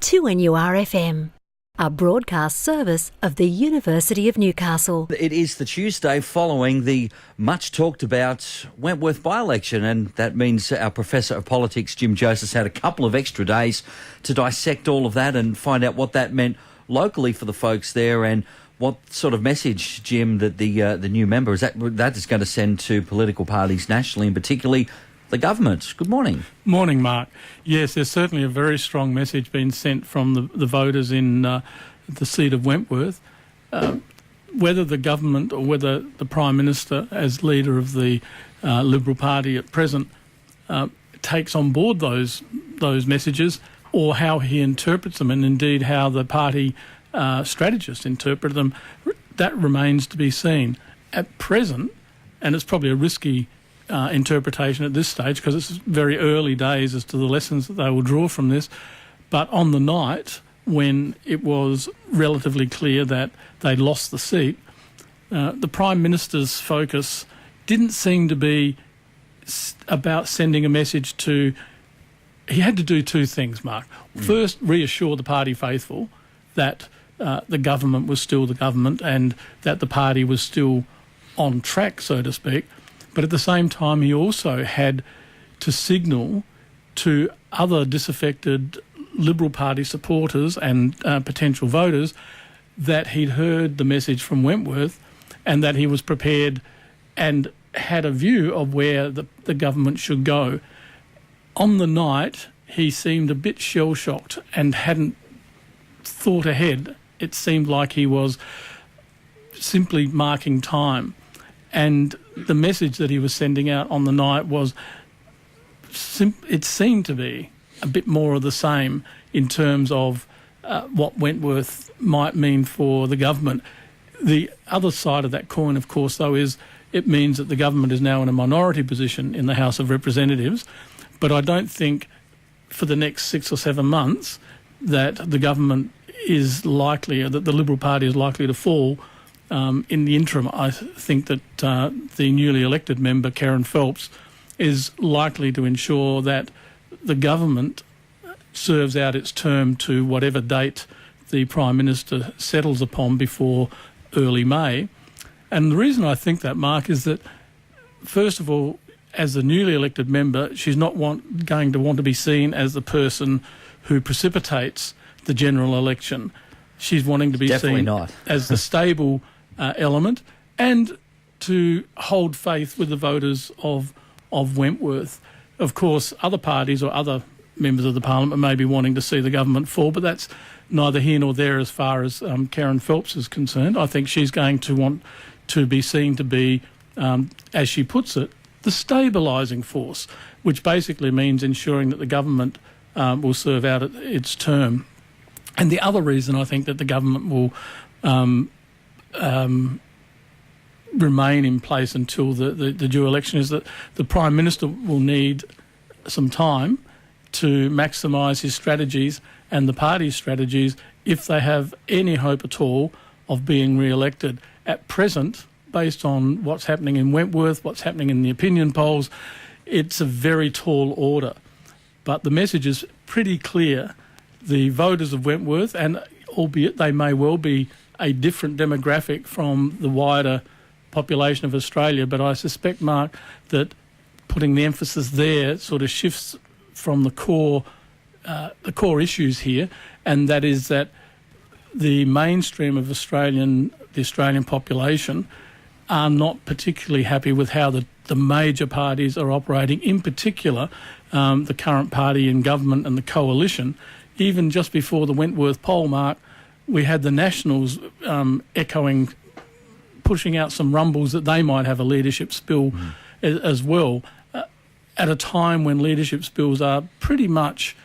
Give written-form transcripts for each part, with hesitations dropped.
2NURFM, a broadcast service of the University of Newcastle. It is the Tuesday following the much talked about Wentworth by-election, and that means our Professor of Politics, Jim Joseph's, had a couple of extra days to dissect all of that and find out what that meant locally for the folks there and what sort of message, Jim, that the new member that is going to send to political parties nationally and particularly the government. Good morning. Morning, Mark. Yes, there's certainly a very strong message being sent from the voters in the seat of Wentworth. Whether the government or whether the Prime Minister, as leader of the Liberal Party at present, takes on board those messages, or how he interprets them, and indeed how the party strategists interpret them, that remains to be seen. At present, and it's probably a risky interpretation at this stage because it's very early days as to the lessons that they will draw from this, but on the night when it was relatively clear that they'd lost the seat, the Prime Minister's focus didn't seem to be about sending a message to... He had to do two things, Mark. First, reassure the party faithful that the government was still the government and that the party was still on track, so to speak. But at the same time, he also had to signal to other disaffected Liberal Party supporters and potential voters that he'd heard the message from Wentworth and that he was prepared and had a view of where the government should go. On the night, he seemed a bit shell-shocked and hadn't thought ahead. It seemed like he was simply marking time. And the message that he was sending out on the night was, it seemed to be a bit more of the same in terms of what Wentworth might mean for the government. The other side of that coin, of course, though, is it means that the government is now in a minority position in the House of Representatives. But I don't think for the next 6 or 7 months that the government is likely, or that the Liberal Party is likely to fall. In the interim, I think that the newly elected member, Karen Phelps, is likely to ensure that the government serves out its term to whatever date the Prime Minister settles upon before early May. And the reason I think that, Mark, is that, first of all, as the newly elected member, she's not going to want to be seen as the person who precipitates the general election. She's wanting to be seen as the stable element and to hold faith with the voters of Wentworth. Of course, other parties or other members of the parliament may be wanting to see the government fall, but that's neither here nor there as far as Karen Phelps is concerned. I think she's going to want to be seen to be, as she puts it, the stabilising force, which basically means ensuring that the government will serve out its term. And the other reason I think that the government will remain in place until the due election is that the Prime Minister will need some time to maximise his strategies and the party's strategies if they have any hope at all of being re-elected. At present, based on what's happening in Wentworth, what's happening in the opinion polls, it's a very tall order. But the message is pretty clear. The voters of Wentworth, and albeit they may well be a different demographic from the wider population of Australia, but I suspect, Mark, that putting the emphasis there sort of shifts from the core issues here, and that is that the mainstream of the Australian population are not particularly happy with how the major parties are operating, in particular the current party in government and the coalition. Even just before the Wentworth poll, Mark, we had the Nationals pushing out some rumbles that they might have a leadership spill as well, at a time when leadership spills are pretty much...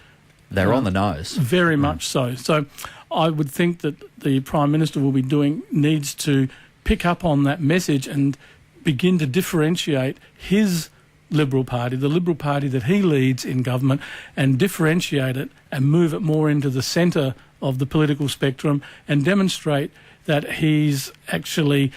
They're on the nose. Very much so. So I would think that the Prime Minister needs to pick up on that message and begin to differentiate his Liberal Party, the Liberal Party that he leads in government, and differentiate it and move it more into the centre of the political spectrum and demonstrate that he's actually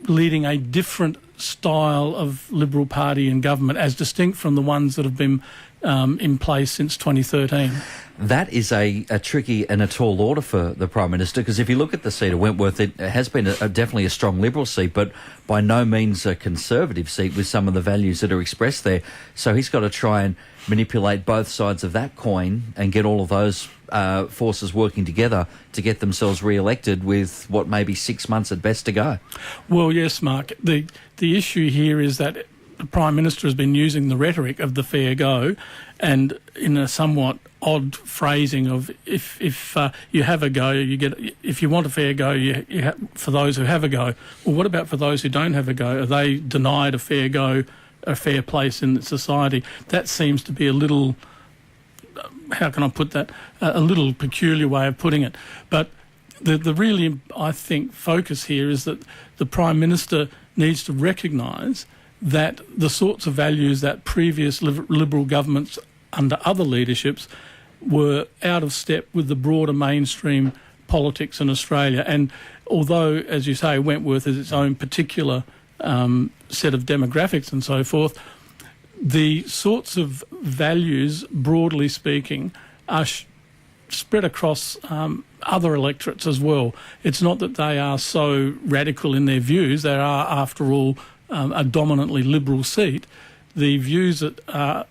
leading a different style of Liberal Party in government, as distinct from the ones that have been in place since 2013. That is a tricky and a tall order for the Prime Minister, because if you look at the seat of Wentworth, it has been definitely a strong Liberal seat, but by no means a Conservative seat with some of the values that are expressed there. So he's got to try and manipulate both sides of that coin and get all of those forces working together to get themselves re-elected with what may be 6 months at best to go. Well, yes, Mark. The issue here is that the Prime Minister has been using the rhetoric of the fair go, and in a somewhat odd phrasing of if you have a go, you get. If you want a fair go, for those who have a go. Well, what about for those who don't have a go? Are they denied a fair go, a fair place in society? That seems to be a little. How can I put that? A little peculiar way of putting it, but. The really, I think, focus here is that the Prime Minister needs to recognise that the sorts of values that previous Liberal governments under other leaderships were out of step with the broader mainstream politics in Australia. And although, as you say, Wentworth is its own particular set of demographics and so forth, the sorts of values, broadly speaking, are spread across other electorates as well. It's not that they are so radical in their views. They are, after all, a dominantly Liberal seat. The views that are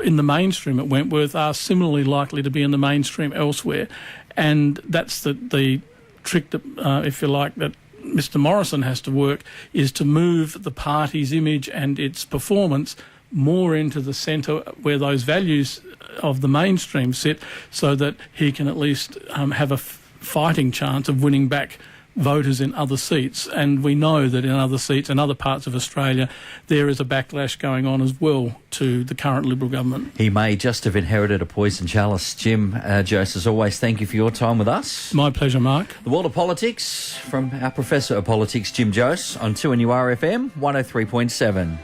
in the mainstream at Wentworth are similarly likely to be in the mainstream elsewhere. And that's the trick, that, if you like, that Mr Morrison has to work, is to move the party's image and its performance more into the centre where those values of the mainstream sit, so that he can at least have a fighting chance of winning back voters in other seats. And we know that in other seats and other parts of Australia there is a backlash going on as well to the current Liberal government. He may just have inherited a poison chalice. Jim Jose, as always, thank you for your time with us. My pleasure, Mark. The world of politics from our Professor of Politics, Jim Jose, on 2NURFM 103.7.